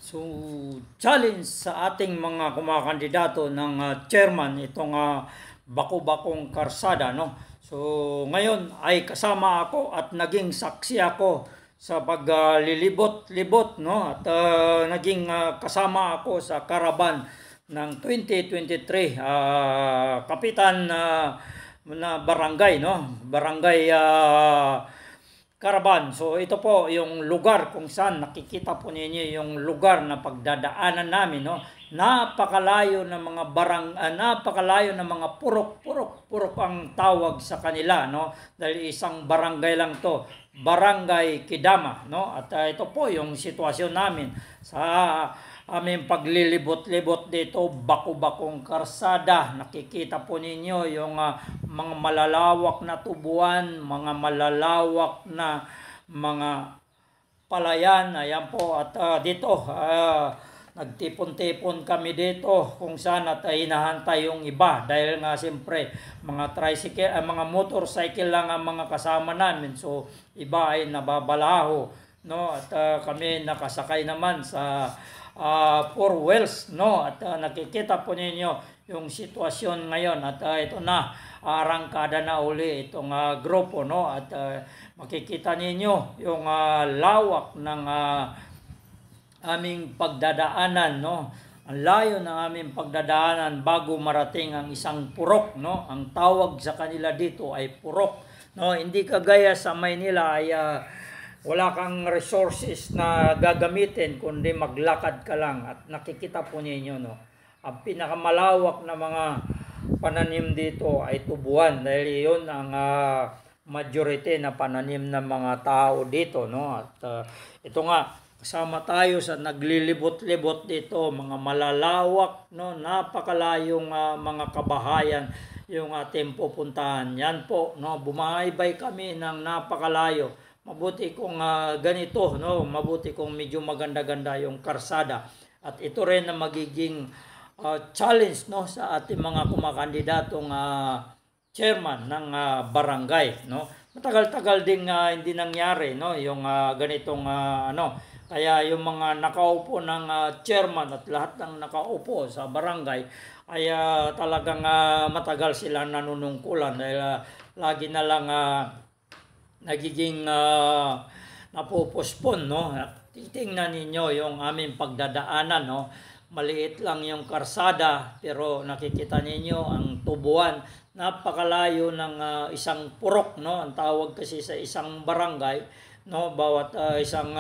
So, challenge sa ating mga kumakandidato ng chairman itong Baku-Bakong Karsada, no? So, ngayon ay kasama ako at naging saksi ako sa paglilibot-libot, no? At naging kasama ako sa karaban ng 2023 kapitan na barangay, no? Barangay Caravan. So ito po yung lugar kung saan nakikita po ninyo yung lugar na pagdadaanan namin, no. Napakalayo ng mga napakalayo ng mga purok ang tawag sa kanila, no. Dahil isang barangay lang to, Barangay Kidama, no. At ito po yung sitwasyon namin sa aming paglilibot-libot dito, Baku-Bakong Karsada. Nakikita po ninyo yung mga malalawak na tubuan, mga malalawak na mga palayan. Ayan po, at dito nagtipon-tipon kami dito kung saan at hinahantay yung iba dahil nga siyempre mga tricycle, mga motorcycle lang ang mga kasama namin, so iba ay nababalaho, no. At kami nakasakay naman sa four wheels, no. At nakikita po ninyo yung sitwasyon ngayon, at ito na arangkada na uli itong grupo, no. At makikita ninyo yung lawak ng aming pagdadaanan, no. Ang layo ng aming pagdadaanan bago marating ang isang purok, no. Ang tawag sa kanila dito ay purok, no. Hindi kagaya sa Maynila ay wala kang resources na gagamitin kundi maglakad ka lang. At nakikita po ninyo, no, ang pinakamalawak na mga pananim dito ay tubuan dahil yun ang majority na pananim ng mga tao dito, no. At ito nga, kasama tayo sa naglilibot-libot dito, mga malalawak, no, napakalayong mga kabahayan yung ating pupuntahan. Yan po, no, bumaybay kami ng napakalayo. Mabuti kung ganito, no, mabuti kung medyo maganda-ganda yung karsada. At ito rin na magiging challenge, no, sa ating mga kumakandidatong chairman ng barangay, no. Matagal-tagal ding hindi nangyari, no, yung ganitong kaya yung mga nakaupo ng chairman at lahat ng nakaupo sa barangay ay talagang matagal sila nanunungkulan dahil lagi na lang nagiging napupospon, no. At titingnan ninyo yung aming pagdadaanan, no. Maliit lang yung karsada pero nakikita ninyo ang tubuan. Napakalayo ng isang purok, no. Ang tawag kasi sa isang barangay, no, bawat isang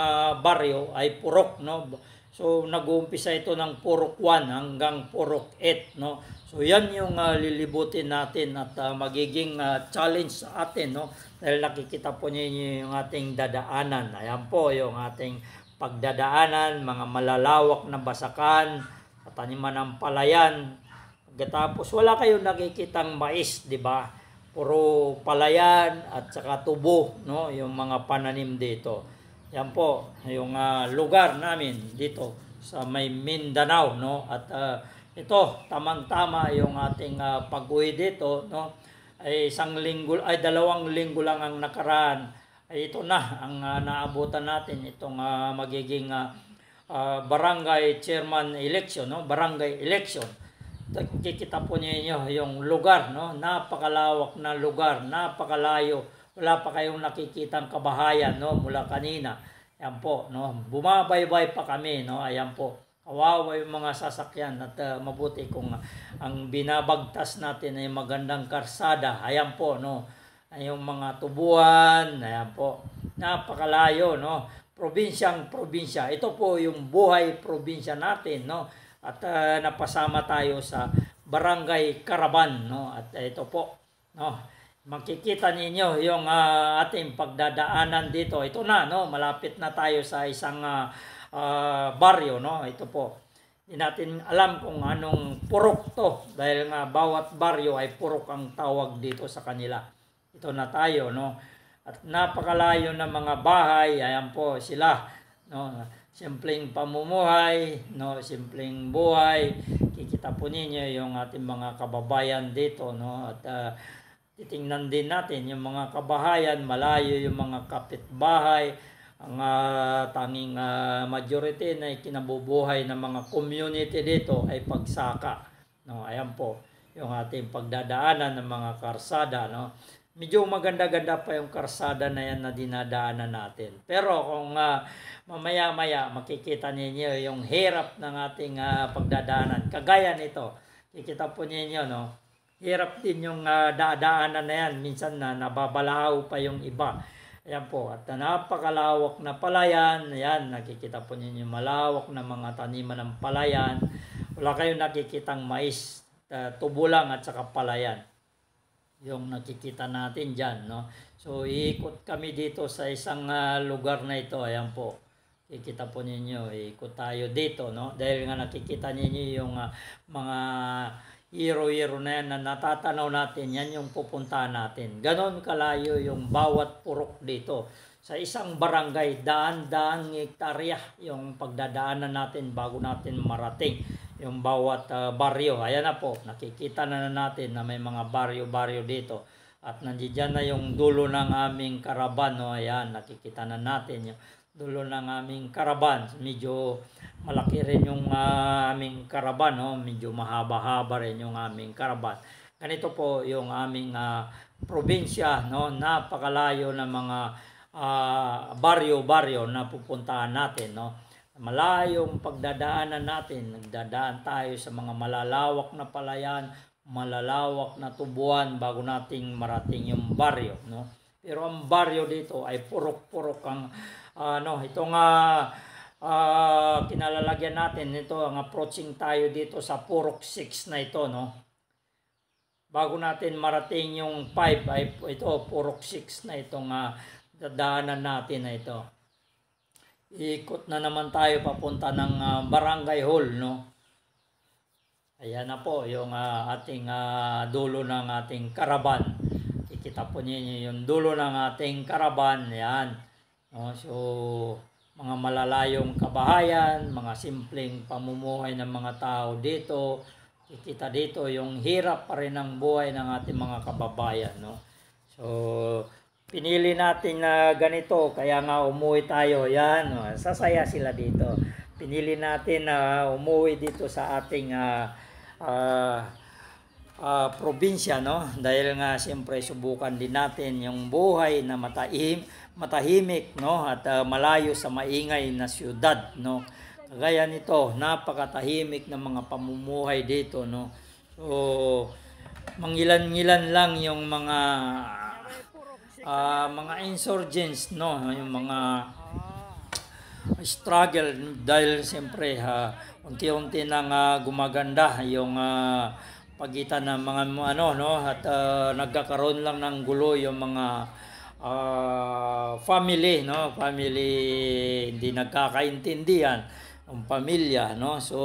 baryo ay purok, no. So nag-uumpisa ito ng purok 1 hanggang purok 8, no. So yan yung lilibutin natin at magiging challenge sa atin, no, dahil nakikita po niyo yung ating dadaanan. Ayan po yung ating pagdadaanan, mga malalawak na basakan, taniman ng palayan. Pagkatapos wala kayong nakikitang mais, di ba? Puro palayan at saka tubo, no, yung mga pananim dito. Yan po yung lugar namin dito sa may Mindanao, no. At ito tamang-tama yung ating pag-uwi dito, no. Ay 2 linggo lang ang nakaraan. Ay ito na ang naabutan natin, itong magiging barangay chairman election, no, barangay election. Kikita po niyo yung lugar, no, napakalawak na lugar, napakalayo. Wala pa kayong nakikitang kabahayan, no, mula kanina. Ayan po, no, bumabaybay pa kami, no. Ayan po, kawawa yung mga sasakyan at mabuti kung ang binabagtas natin ay magandang karsada. Ayan po, no, yung mga tubuan, ayan po, napakalayo, no. Probinsya. Ito po yung buhay probinsya natin, no. At napasama tayo sa Barangay Caravan, no. At ito po, no, makikita ninyo yung ating pagdadaanan dito. Ito na, no, malapit na tayo sa isang baryo, no. Ito po, hindi natin alam kung anong purok to dahil nga bawat baryo ay purok ang tawag dito sa kanila. Ito na tayo, no. At napakalayo ng mga bahay. Ayan po sila, no. Simpleng pamumuhay, no, simpleng buhay. Kikita po ninyo yung ating mga kababayan dito, no. At titingnan din natin yung mga kabahayan, malayo yung mga kapitbahay. Ang tanging majority na kinabubuhay ng mga community dito ay pagsaka. No, ayan po yung ating pagdadaanan ng mga karsada, no. Medyo maganda-ganda pa yung karsada na yan na dinadaanan natin. Pero kung mamaya-maya makikita ninyo yung hirap ng ating pagdadaanan. Kagaya nito, kikita po ninyo, no. Hirap din yung dadaanan na yan. Minsan nababalahaw pa yung iba. Ayan po, at napakalawak na palayan. Ayan, nakikita po ninyo malawak na mga taniman ng palayan. Wala kayong nakikitang mais, tubo lang at saka palayan. Yung nakikita natin dyan, no? So, iikot kami dito sa isang lugar na ito. Ayan po, kikita po ninyo, iikot tayo dito, no? Dahil nga nakikita ninyo yung mga hero-hero na yan na natatanaw natin, yan yung pupuntahan natin. Ganon kalayo yung bawat purok dito. Sa isang barangay, daan-daang hektarya yung pagdadaanan natin bago natin marating yung bawat baryo. Ayan na po, nakikita na natin na may mga baryo-baryo dito. At nandiyan na yung dulo ng aming karaban. No? Ayan, nakikita na natin yung dulo ng aming karaban. Medyo malaki rin yung aming karaban. No? Medyo mahaba-haba rin yung aming karaban. Ganito po yung aming probinsya. No? Napakalayo ng mga baryo-baryo na pupuntahan natin. No? Malayong pagdadaanan natin, nagdadaan tayo sa mga malalawak na palayan, malalawak na tubuan bago nating marating yung baryo, no? Pero ang baryo dito ay purok-purok ang itong kinalalagyan natin ito, ang approaching tayo dito sa purok 6 na ito, no? Bago natin marating yung 5 ay ito purok 6 na itong dadaanan natin na ito. Ikot na naman tayo papunta ng barangay hall, no? Ayan na po yung ating dulo ng ating karaban. Kikita po niyo yung dulo ng ating karaban. Ayan. No? So, mga malalayong kabahayan, mga simpleng pamumuhay ng mga tao dito. Kikita dito yung hirap pa rin ng buhay ng ating mga kababayan, no? So, pinili natin na ganito, kaya nga umuwi tayo. Yan, sasaya sila dito. Pinili natin na umuwi dito sa ating probinsya, no? Dahil nga siyempre subukan din natin yung buhay na matahimik, no? At malayo sa maingay na syudad, no? Kagaya nito, napakatahimik ng mga pamumuhay dito, no? So, mangilan-ngilan lang yung mga insurgents, no, yung mga struggle dahil siyempre unti-unti nang gumaganda yung pagitan ng mga at nagkakaroon lang ng gulo yung mga family, no, hindi nagkakaintindihan ng pamilya, no. So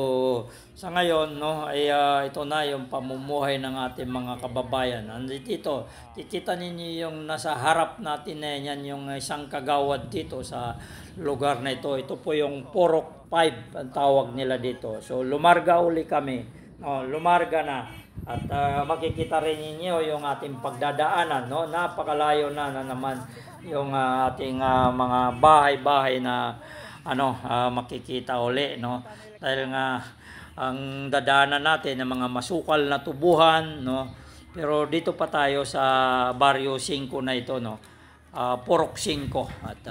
sa ngayon, no, ay ito na yung pamumuhay ng ating mga kababayan. Andito, kikita ninyo yung nasa harap natin na yan, yung isang kagawad dito sa lugar na ito. Ito po yung Purok 5 ang tawag nila dito. So lumarga uli kami, no, lumarga na. At makikita rin ninyo yung ating pagdadaanan, no. Napakalayo na naman yung ating mga bahay-bahay na makikita uli, no. Dahil nga ang dadaanan natin ng mga masukal na tubuhan, no. Pero dito pa tayo sa Barrio 5 na ito, no. Purok 5. At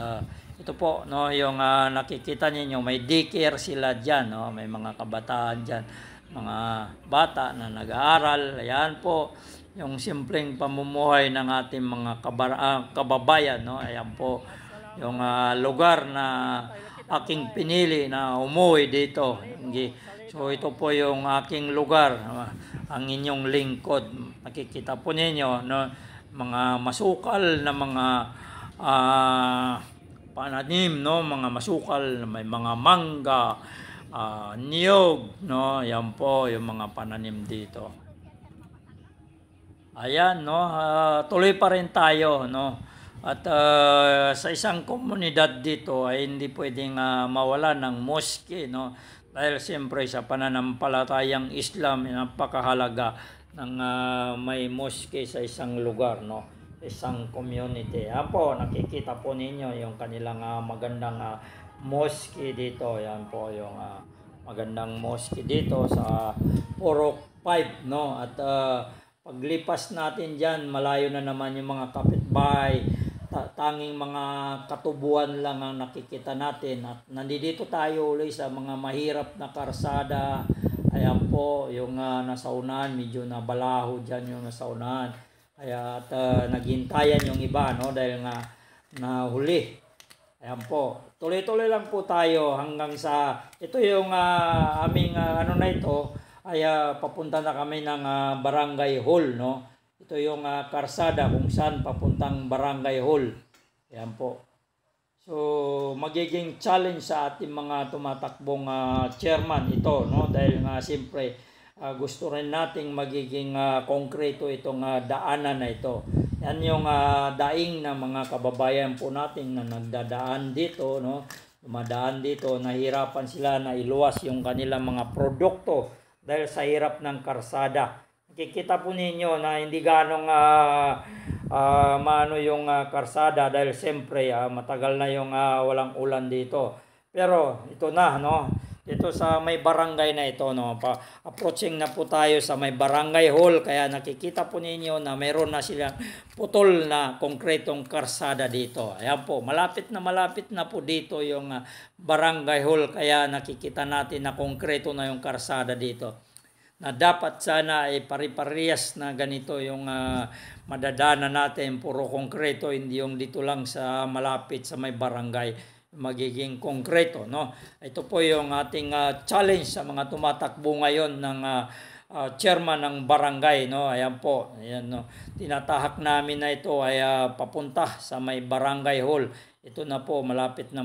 ito po, no, yung nakikita niyo may daycare sila diyan, no. May mga kabataan diyan, mga bata na nag-aaral. Ayan po yung simpleng pamumuhay ng ating mga kababayan, no. Ayan po yung lugar na aking pinili na umuwi dito. So ito po yung aking lugar, ang inyong lingkod. Makikita po ninyo, no, mga masukal na mga pananim, no, mga masukal, may mga mangga, niyog, no. Yan po yung mga pananim dito. Ayan, no, tuloy pa rin tayo, no. At sa isang komunidad dito ay hindi pwedeng mawala ng mosque, no. Dahil siyempre sa pananampalatayang Islam, napakahalaga ng may mosque sa isang lugar, no. isang community. Yan po, nakikita po ninyo yung kanilang magandang mosque dito. Yan po yung magandang mosque dito sa Purok 5, no? At paglipas natin dyan, malayo na naman yung mga kapitbahay. Tanging mga katubuan lang ang nakikita natin. At nandito tayo ulit sa mga mahirap na karsada. Ayan po, yung nasa unahan, medyo nabalaho dyan yung nasa unahan. Kaya at naghintayan yung iba, no? Dahil nga nahuli. Ayan po, tuloy-tuloy lang po tayo hanggang sa, ito yung aming ano na ito, ay papunta na kami ng Barangay Hall, no? Ito yung karsada kung saan papuntang Barangay Hall. Ayan po. So, magiging challenge sa ating mga tumatakbong chairman ito, no? Dahil nga siyempre gusto rin nating magiging konkreto itong daanan na ito. Yan yung daing na mga kababayan po natin na nagdadaan dito, no? Dumadaan dito, nahirapan sila na iluwas yung kanilang mga produkto dahil sa hirap ng karsada. Nakikita po ninyo na hindi ganong maano yung karsada dahil siyempre matagal na yung walang ulan dito. Pero ito na, no? Ito sa may barangay na ito, no? Approaching na po tayo sa may Barangay Hall, kaya nakikita po ninyo na mayroon na silang putol na konkretong karsada dito. Ayan po, malapit na po dito yung Barangay Hall, kaya nakikita natin na konkreto na yung karsada dito. Na dapat sana ay pari-parehas na ganito yung madadaanan natin, puro konkreto, hindi yung dito lang sa malapit sa may barangay magiging konkreto, no? Ito po yung ating challenge sa mga tumatakbo ngayon ng chairman ng barangay, no? Ayan po, ayan, no? Tinatahak namin na ito ay papunta sa may Barangay Hall. Ito na po, malapit na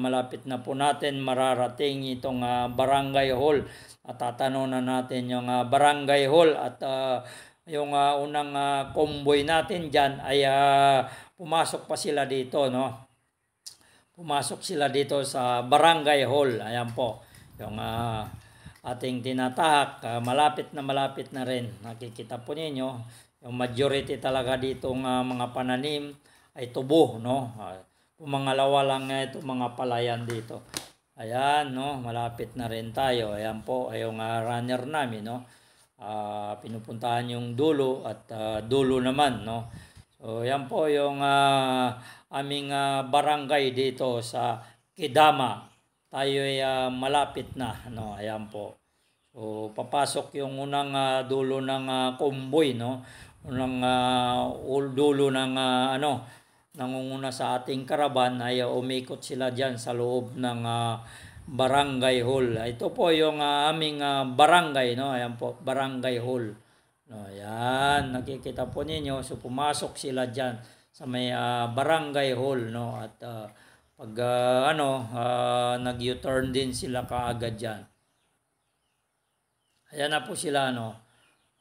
po natin mararating itong Barangay Hall. At tatanungin natin yung Barangay Hall at yung unang convoy natin dyan ay pumasok pa sila dito, no? Pumasok sila dito sa Barangay Hall. Ayan po, yung ating tinatahak, malapit na rin. Nakikita po ninyo, yung majority talaga ditong mga pananim ay tubo, no? Pumangalawa lang nga ito mga palayan dito. Ayan, no? Malapit na rin tayo. Ayan po, ay yung runner namin, no? Pinupuntahan yung dulo at dulo naman, no? So, yan po yung aming barangay dito sa Kidama. Tayo ay malapit na, no? Ayan po. So, papasok yung unang dulo ng convoy, no? Unang dulo ng nangunguna sa ating karaban ay umikot sila dyan sa loob ng Barangay Hall. Ito po yung aming barangay, no? Ayan po, Barangay Hall. No, ayan, nakikita po ninyo. So pumasok sila dyan sa may Barangay Hall, no? At pag nag-U-turn din sila kaagad dyan. Ayan na po sila, no?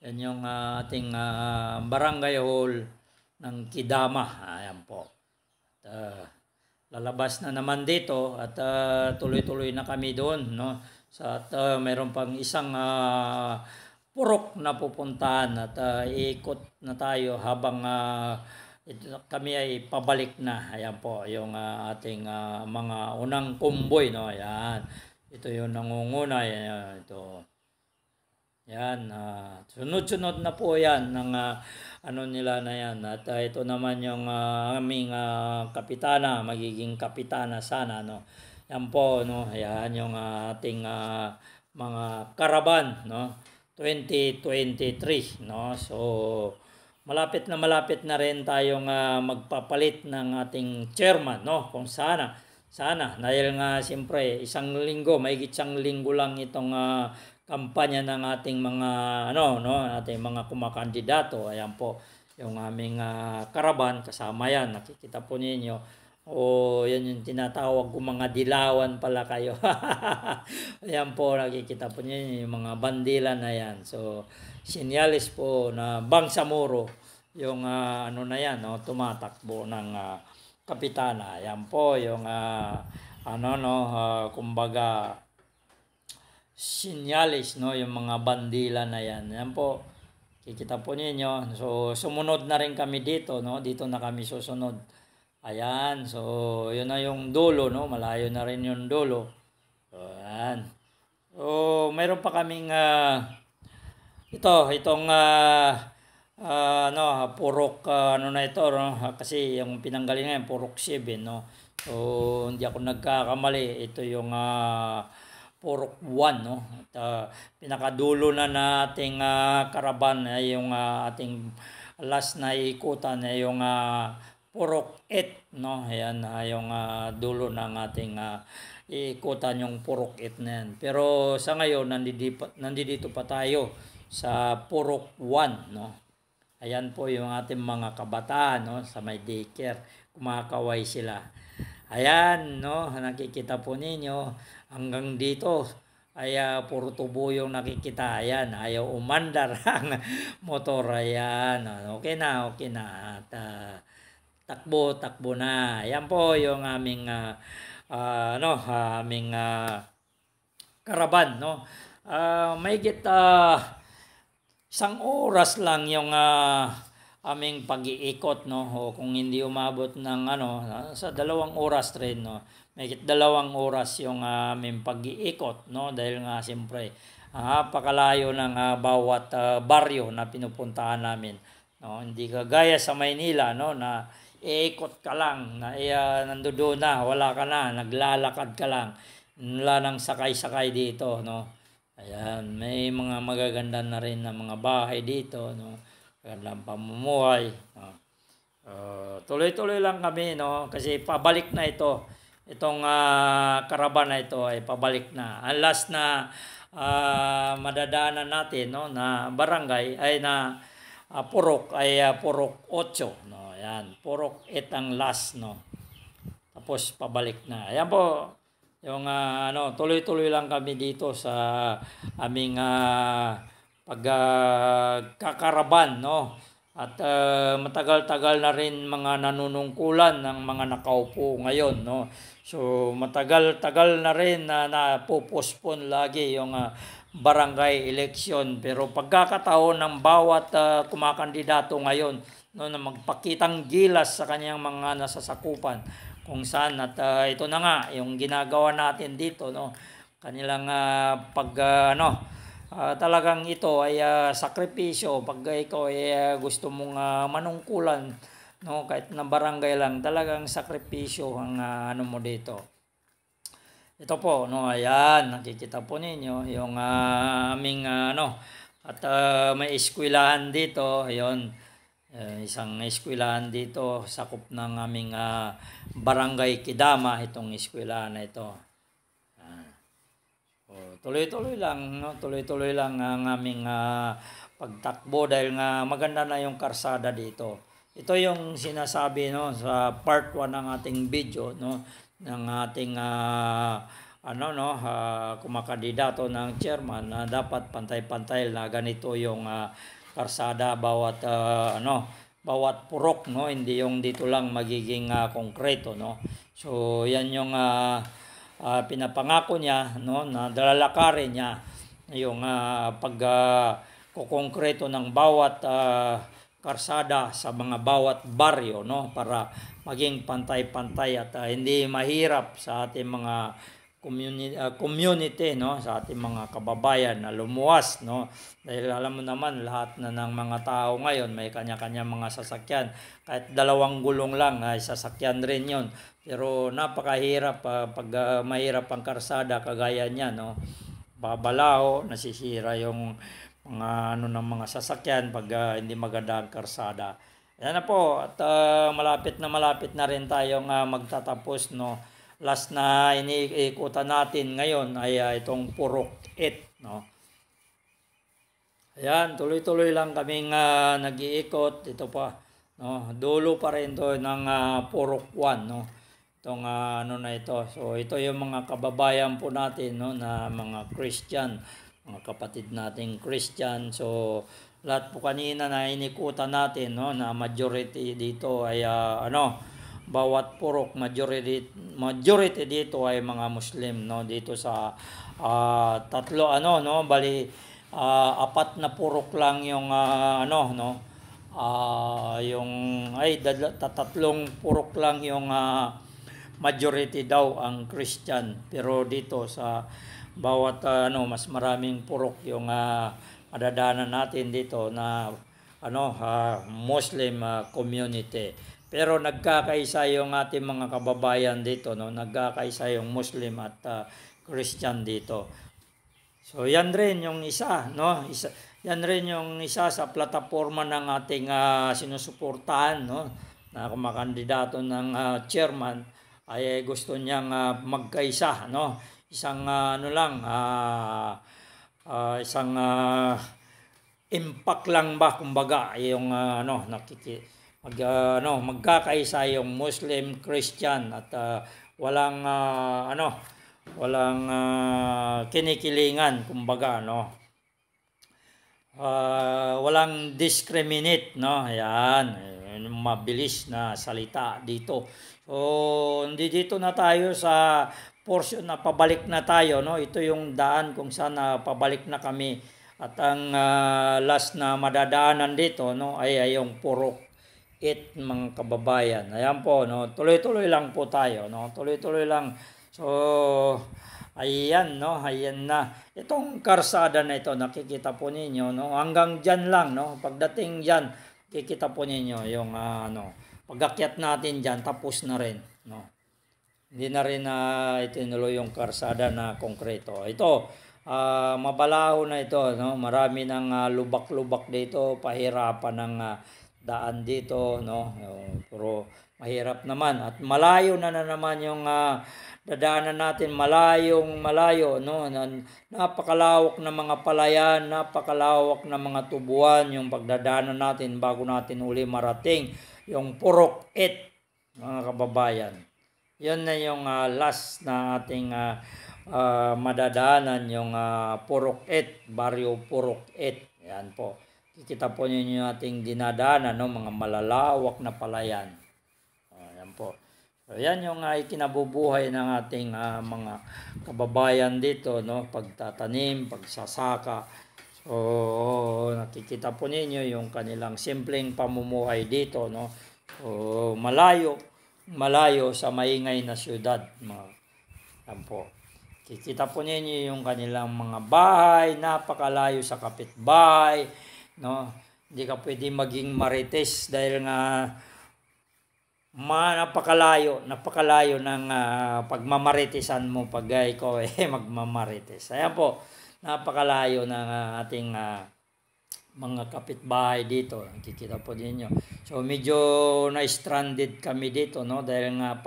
Yan yung ating Barangay Hall ng Kidama. Ayan po. At, lalabas na naman dito at tuloy-tuloy na kami doon, no? At mayroon pang isang purok na pupuntahan at iikot na tayo habang kami ay pabalik na. Ayan po yung ating mga unang convoy, no? Ayan. Ito yung nangunguna. Ayan, ito. Yan, sunod-sunod na po yan ng nila na yan. At ito naman yung aming kapitana, magiging kapitana sana, no. Yan po, no. Yan yung ating mga karaban, no. 2023, no. So malapit na rin tayong magpapalit ng ating chairman, no. Kung sana dahil nga siyempre mahigit isang linggo lang itong kampanya ng ating mga ating mga kumakandidato. Ayan po yung aming karaban, kasama yan, nakikita po ninyo. Yan yung tinatawag ko mga dilawan pala kayo. Ayan po, nakikita po ninyo yung mga bandila na yan. So sinyalis po na Bangsamoro yung na yan, no, tumatakbo ng kapitana. Ayan po yung kumbaga sinyalis, no, yung mga bandila na yan. Yan po, Kikita po ninyo. So, sumunod na rin kami dito, no? Dito na kami susunod. Ayan. So, yun na yung dulo, no? Malayo na rin yung dulo. So, ayan. So, mayroon pa kaming itong purok ano na ito, no? Kasi yung pinanggalingan purok 7, no? So, hindi ako nagkakamali. Ito yung purok 1, no? At pinakadulo na nating karaban ay yung ating last na ikutan ay yung purok 8, no? Ayan yung dulo ng ating ikutan yung purok 8 na yan. Pero sa ngayon nandito pa tayo sa purok 1, no? Ayan po yung ating mga kabataan, no? Sa may daycare, kumakaway sila. Ayan, no? Nakikita po ninyo hanggang dito ay puro tubo yung nakikita. Ayan, ayaw umandar ang motor. Ayan, okay na. At takbo na. Ayan po yung aming aming karaban, no? Mahigit isang oras lang yung aming pag-iikot, no? O kung hindi umabot ng sa 2 oras rin, no? Mahigit 2 oras yung aming pag-iikot, no? Dahil nga siyempre napakalayo ng bawat baryo na pinupuntahan namin, no? Hindi kagaya sa Maynila, no, na iikot ka lang, na nandoon na, wala ka na, naglalakad ka lang. Wala nang sakay-sakay dito, no? Ayan, may mga magaganda na rin na mga bahay dito, no? Magandang pamumuhay, no? Tuloy-tuloy lang kami, no? Kasi pabalik na ito. Itong karaban na ito ay pabalik na. Ang last na madadaanan natin, no, na barangay ay na purok ay purok 8, no? Ayan, purok 8 ang last, no? Tapos pabalik na. Ayan po. Yung tuloy-tuloy lang kami dito sa aming pagkakaraban, no? At matagal-tagal na rin mga nanunungkulan ng mga nakaupo ngayon, no? So matagal-tagal na rin na napopospon lagi yung barangay election, pero pagkakataon ng bawat kumakandidato ngayon, no, na magpakitang gilas sa kanyang mga nasasakupan kung saan, at ito na nga yung ginagawa natin dito, no? Kanilang talagang ito ay sakripisyo. Pag ikaw ay gusto mong manungkulan, no, kahit na barangay lang, talagang sakripisyo ang mo dito. Ito po, no, ayan, nakikita po ninyo yung aming at may eskwelahan dito. Ayun, isang eskwelahan dito, sakop ng aming barangay Kidama, itong eskwelahan na ito. Tuloy-tuloy lang, no? Tuloy-tuloy lang ang aming pagtakbo dahil nga maganda na yung karsada dito. Ito yung sinasabi, no, sa part 1 ng ating video, no, ng ating kumakandidato ng chairman, na dapat pantay-pantay na ganito yung karsada bawat bawat purok, no, hindi yung dito lang magiging konkreto, no. So yan yung pinapangako niya, no, na dalalakarin niya yung pagkokongkreto ng bawat karsada sa mga bawat baryo, no, para maging pantay-pantay at hindi mahirap sa ating mga community, no, sa ating mga kababayan na lumuwas, no, dahil alam mo naman lahat na ng mga tao ngayon may kanya-kanya mga sasakyan, kahit 2 gulong lang ay sasakyan rin yon. Pero napakahirap pag mahirap ang karsada kagaya niya, no, babalaho, nasisira yung mga ng mga sasakyan pag hindi maganda ang karsada. Yan na po, at malapit na rin tayong magtatapos, no. Last na iniikutan natin ngayon ay itong purok 8, no. Ayan, tuloy-tuloy lang kaming nag-iikot. Ito pa, no, dulo pa rin to ng purok 1, no. Itong na ito. So ito yung mga kababayan po natin, no, na mga Christian, mga kapatid nating Christian. So lahat po kanina na inikutan natin, no, na majority dito ay bawat purok majority dito ay mga Muslim, no, dito sa tatlo bali apat na purok lang yung ano no, yung tatlong purok lang yung majority daw ang Christian, pero dito sa bawat mas maraming purok yung madadaanan natin dito na Muslim community. Pero nagkakaisa yung ating mga kababayan dito, no, nagkakaisa yung Muslim at Christian dito. So yan rin yung isa, no? Yan rin yung isa sa plataforma ng ating sinusuportahan, no? Na kumakandidato ng chairman ay gusto niyang magkaisa, no? Isang isang impact lang ba kumbaga yung magkakaisa yung Muslim, Christian at walang kinikilingan kumbaga, no. Walang discriminate, no. Ayan, mabilis na salita dito. So hindi dito na tayo sa portion na pabalik na tayo, no. Ito yung daan kung saan pabalik na kami at ang last na madadaanan dito, no, ay yung Purok 8, mga kababayan. Ayan po, no. Tuloy-tuloy lang po tayo, no. Tuloy-tuloy lang. So, ayan, no, ayan na. Itong karsada na ito, nakikita po ninyo, no, hanggang dyan lang, no. Pagdating dyan, kikita po ninyo yung, pag-akyat natin dyan, tapos na rin, no. Hindi na rin itinuloy yung karsada na konkreto. Ito, mabalaho na ito, no. Marami ng lubak-lubak dito, pahirapan ng daan dito, no. Pero mahirap naman at malayo na naman yung dadaanan natin, malayo, no. Napakalawak na mga palayan, napakalawak na mga tubuan yung pagdadaanan natin bago natin uli marating yung Purok 8, mga kababayan. Yan na yung last na ating madadaanan, yung Purok 8, Barrio Purok 8. Yan po. Kikita po niyo yung ating dinadaanan, no, mga malalawak na palayan. Yan po. So, yan yung ikinabubuhay ng ating mga kababayan dito, no, pagtatanim, pagsasaka. So, nakikita po ninyo yung kanilang simpleng pamumuhay dito, no. So, malayo sa maingay na syudad, yan po. Kikita po ninyo yung kanilang mga bahay, napakalayo sa kapitbahay, no. Hindi ka pwede maging marites dahil nga napakalayo ng pagmamaritisan mo pag ikaw magmamarites. Ayan po, napakalayo ng ating mga kapitbahay dito. Nakikita po ninyo. So medyo na-stranded kami dito, no, dahil nga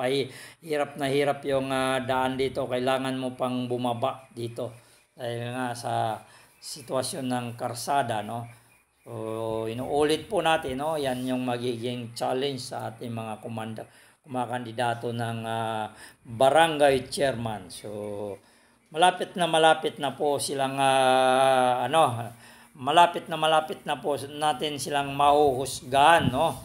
hirap na hirap yung daan dito. Kailangan mo pang bumaba dito dahil nga sa sitwasyon ng karsada, no. So inuulit po natin, no, yan yung magiging challenge sa ating mga kumakandidato ng barangay chairman. So malapit na po silang malapit na po natin silang mahuhusgahan, no.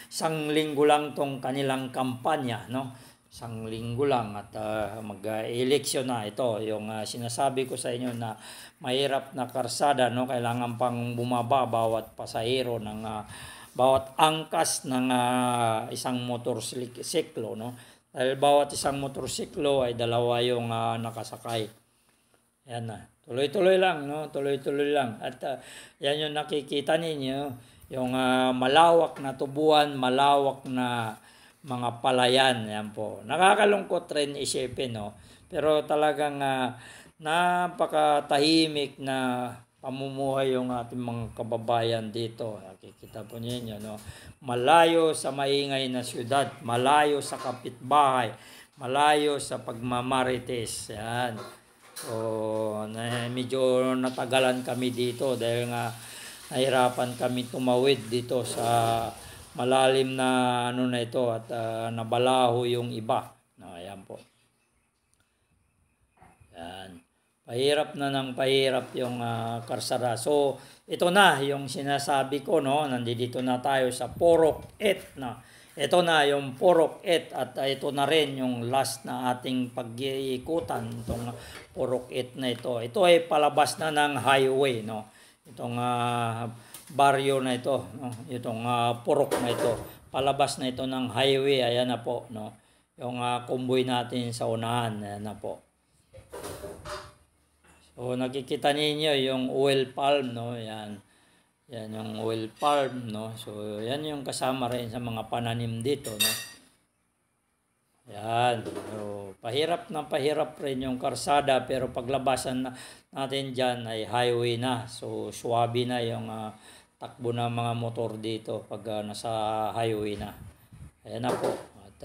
Isang linggo lang tong kanilang kampanya, no. Isang linggo lang at mag-eleksyon na. Ito yung sinasabi ko sa inyo na mahirap na karsada, no. Kailangan pang bumaba bawat pasahero ng bawat angkas ng isang motorsiklo, no. Dahil bawat isang motorsiklo ay dalawa yung nakasakay. Yan na. Tuloy-tuloy lang, no. Tuloy-tuloy lang. At yan yung nakikita ninyo, yung malawak na tubuan, malawak na mga palayan. Yan po. Nakakalungkot rin isipin, no. Pero talagang napakatahimik na pamumuhay yung ating mga kababayan dito. Nakikita po ninyo, no. Malayo sa maingay na syudad, malayo sa kapitbahay, malayo sa pagmamarites. Yan. So, medyo natagalan kami dito dahil nga nahirapan kami tumawid dito sa malalim na na ito at nabalaho yung iba. Ayan po. Yan. Pahirap na ng pahirap yung karsada. So, ito na yung sinasabi ko, no. Nandito na tayo sa Purok 8 na. Ito na yung Purok 8 at ito na rin yung last na ating pag-iikutan, itong Purok 8 na ito. Ito ay palabas na ng highway, no. Itong baryo na ito, no. Itong Purok na ito, palabas na ito ng highway. Ayan na po, no. Yung convoy natin sa unahan, ayan na po. So nakikita ninyo yung oil palm, no. Yan. Yan yung oil palm, no. So yan yung kasama rin sa mga pananim dito, no. Yan. So, pahirap rin yung karsada, pero paglabasan natin diyan ay highway na. So swabe na yung takbo ng mga motor dito pag nasa highway na. Ayan na po. At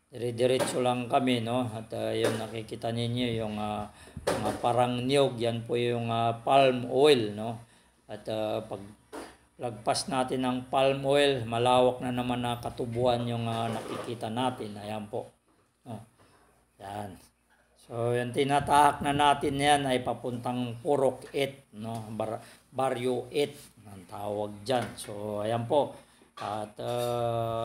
dire-diretso lang kami, no. At yun nakikita ninyo yung mga parang niyog, yan po yung palm oil, no. At pag lagpas natin ng palm oil, malawak na naman na katubuan yung nakikita natin. Ayan po. Oh, yan. So, yung tinatahak na natin yan ay papuntang Purok 8, no? Baryo 8 ang tawag dyan. So, ayan po. At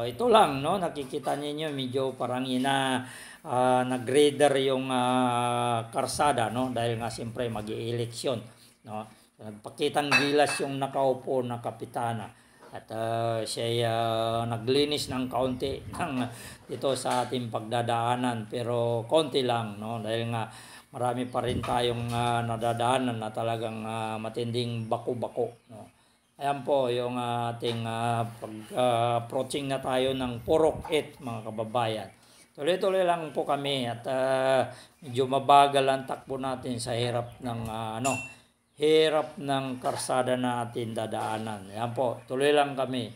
ito lang, no? Nakikita ninyo medyo parang nag-grader yung karsada, no? Dahil nga siyempre mag-i-eleksyon, no? Nagpakitang gilas yung nakaupo na kapitana at siya naglinis ng kaunti dito sa ating pagdadaanan, pero konti lang, no, dahil nga marami pa rin tayong nadadaanan na talagang matinding bako-bako, no. Ayan po yung ating approaching na tayo ng Purok 8, mga kababayan. Tuloy-tuloy lang po kami at medyo mabagal ang takbo natin sa hirap ng karsada natin dadaanan. Yan po, tuloy lang kami.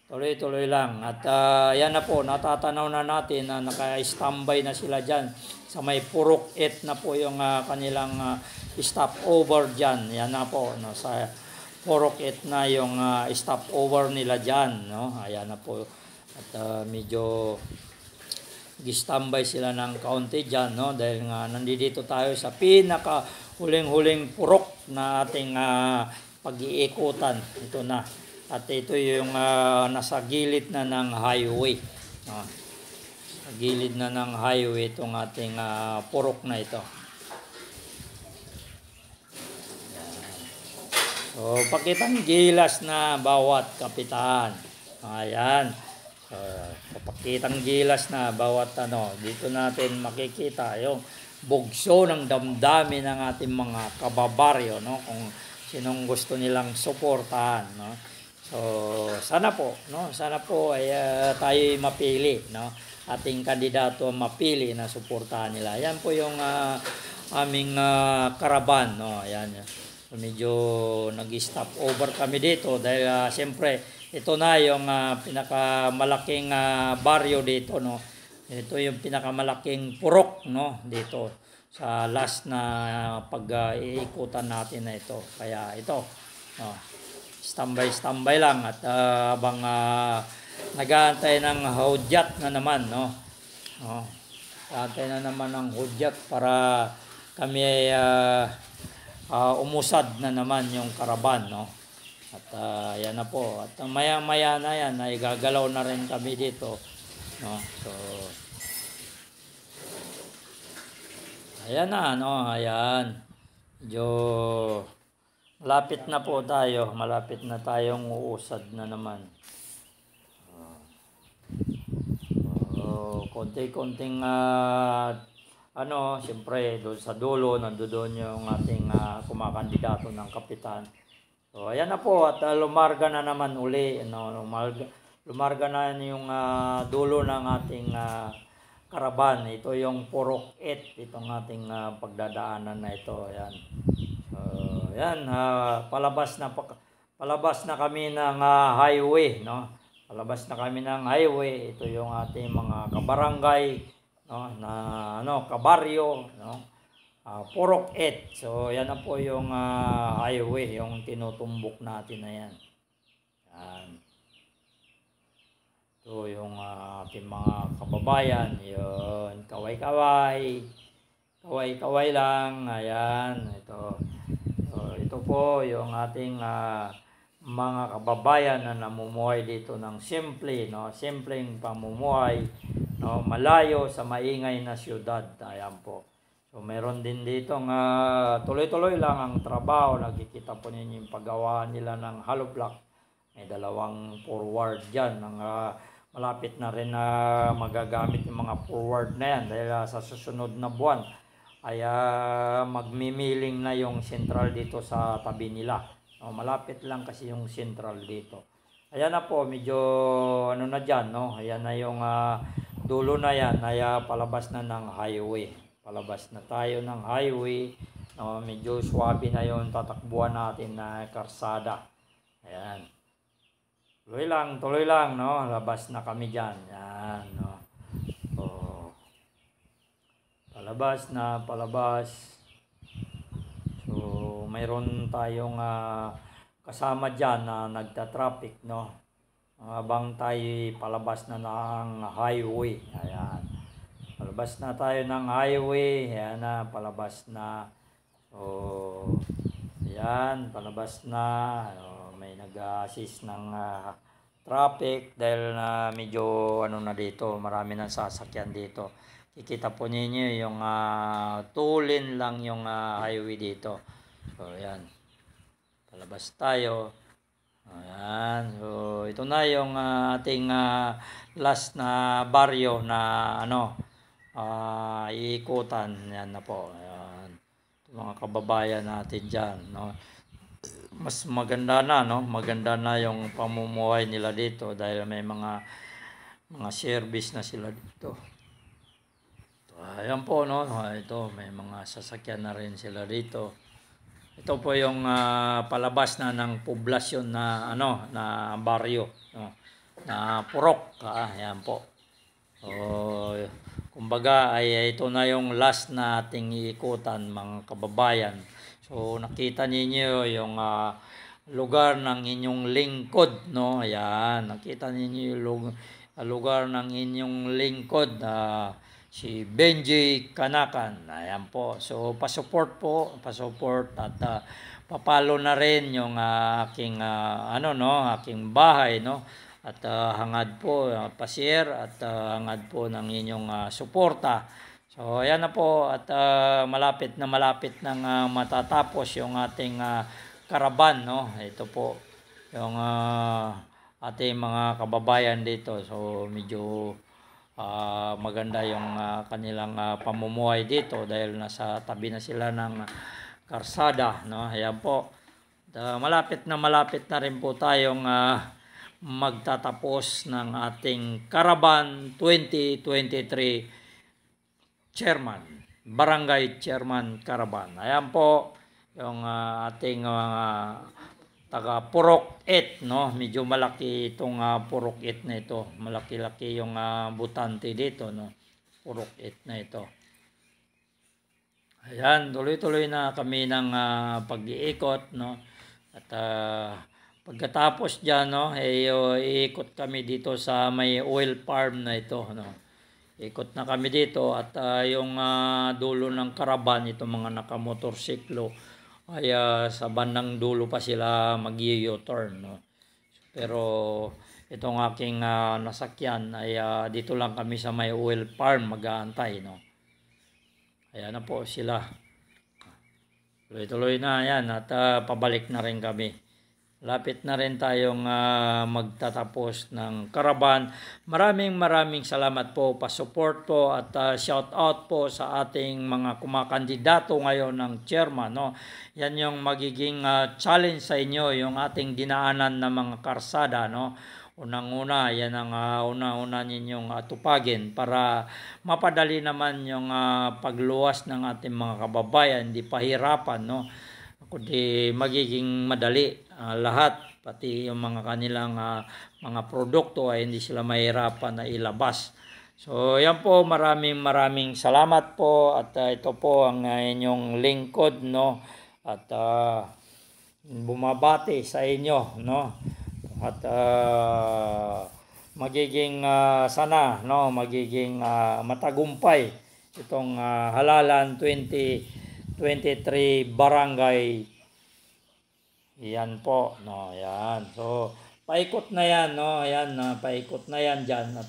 Tuloy-tuloy lang. At yan na po, natatanaw na natin na naka-standby na sila dyan. Sa may Purok 8 na po yung kanilang stopover dyan. Yan na po, no, sa Purok 8 na yung stopover nila dyan. No? Ayan na po. At medyo gi-standby sila ng kaunti dyan, no? Dahil nga nandito tayo sa pinaka huling-huling purok na ating pag-iikutan. Ito na. At ito yung nasa gilid na ng highway, no? Sa gilid na ng highway itong ating purok na ito. So, pakitang gilas na bawat kapitan. Ayan. Papakitang gilas na bawat dito natin makikita yung bugso ng damdamin ng ating mga kababaryo, no, kung sinong gusto nilang suportahan, no. So sana po ay tayo mapili, no, ating kandidato mapili na suportahan nila. Yan po yung aming karaban, no. Ayan. So, medyo nag-stop over kami dito dahil siyempre ito na yung pinakamalaking baryo dito, no. Ito yung pinakamalaking purok, no, dito sa last na pag-iikutan natin na ito. Kaya ito, no, standby lang at habang nag-aantay ng hudyat na naman, no. Nag-aantay na naman ng hudyat para kami ay umusad na naman yung karaban, no. At yan na po. At maya-maya na yan ay gagalaw na rin kami dito, no. So ayan na, no. Ayan. Medyo malapit na po tayo. Malapit na tayong uusad na naman. Konti-konting siyempre doon sa dulo nandoon yung ating kumakandidato ng kapitan. So ayan na po at lumarga na naman uli, lumarga na yung dulo ng ating karaban. Ito yung Purok 8, itong ating pagdadaanan na ito. Ayan. So ayan, palabas na kami ng highway, no. Palabas na kami ng highway. Ito yung ating mga kabarangay, no, na kabaryo, no. Purok 8. So yan na po yung highway, yung tinutumbok natin na yan. Yan. Ito yung ating mga kababayan. Yun, kaway-kaway. Kaway-kaway lang. Ayan, ito. So, ito po yung ating mga kababayan na namumuhay dito ng simple, no, simpleng pamumuhay, no, malayo sa maingay na syudad. Ayan po. So meron din dito tuloy-tuloy lang ang trabaho. Nakikita po ninyo yung paggawa nila ng hollow block. May dalawang forward dyan. Malapit na rin na magagamit yung mga forward na yan dahil sa susunod na buwan ay magmimiling na yung central dito sa tabi nila. Malapit lang kasi yung central dito. Ayan na po, medyo ano na dyan, no? Ayan na yung dulo na yan, ay palabas na ng highway. Palabas na tayo ng highway. Medyo swabe na yung tatakbuhan natin na karsada. Ayan. Tuloy lang, no? Labas na kami dyan. Yan, no? So, palabas na, palabas. So, mayroon tayong kasama dyan na nagta-traffic, no? Habang tayo palabas na ng highway. Ayan. Palabas na tayo ng highway. Ayan na, palabas na. So, ayan, palabas na. May nag-assist ng traffic dahil na medyo ano na dito, marami ng sasakyan dito. Kikita po ninyo yung 2 lane lang yung highway dito. So ayan, palabas tayo. Ayan, so ito na yung ating last na baryo na iikutan. Yan na po. Ayan, ito mga kababayan natin dyan, no? Mas maganda na, no? Maganda na yung pamumuhay nila dito dahil may mga service na sila dito. So, ayan po, no? Ito, may mga sasakyan na rin sila dito. Ito po yung palabas na ng poblasyon na na baryo, no? Na Purok. Ayan po. So, kumbaga ay ito na yung last na ating iikutan, mga kababayan. So nakita ninyo yung lugar ng inyong lingkod, no? Ayan, nakita ninyo yung lugar ng inyong lingkod, si Benji Kanakan. Ayan po. So pa-support at papalo na rin yung aking aking bahay, no? At hangad po pa-share at hangad po ng inyong suporta. So ayan na po at malapit na matatapos yung ating karaban, no? Ito po yung ating mga kababayan dito. So medyo maganda yung kanilang pamumuhay dito dahil nasa tabi na sila ng karsada, no? Ayan po. Malapit na rin po tayong magtatapos ng ating Karaban 2023 Chairman, Barangay Chairman Karaban. Ayan po yung ating taga Purok 8, no? Medyo malaki itong Purok 8 na ito. Malaki-laki yung butante dito, no? Purok 8 na ito. Ayan, tuloy-tuloy na kami ng pag-iikot, no? At pagkatapos diyan, no, iikot kami dito sa may oil farm na ito, no? Ikot na kami dito at yung dulo ng karaban, itong mga nakamotorsiklo ay sa bandang dulo pa sila mag-u-turn, no? Pero itong aking nasakyan ay dito lang kami sa may oil farm mag-aantay, no? Ayan na po sila. Tuloy-tuloy na yan at pabalik na rin kami. Lapit na rin tayong magtatapos ng karaban. Maraming salamat po, pa-support po at shout out po sa ating mga kumakandidato ngayon ng chairman, no? Yan yung magiging challenge sa inyo, yung ating dinaanan na mga karsada, no? Unang-una, yan ang una-una ninyong tupagin para mapadali naman yung pagluwas ng ating mga kababayan, hindi pahirapan, no? Kundi magiging madali lahat, pati yung mga kanilang mga produkto ay hindi sila mahirapan na ilabas. So yan po, maraming salamat po at ito po ang inyong lingkod, no? At bumabati sa inyo, no? At magiging sana, no, magiging matagumpay itong Halalan 2023 Barangay Yan po, no, yan. So, paikot na yan, no, ayan, paikot na yan dyan. At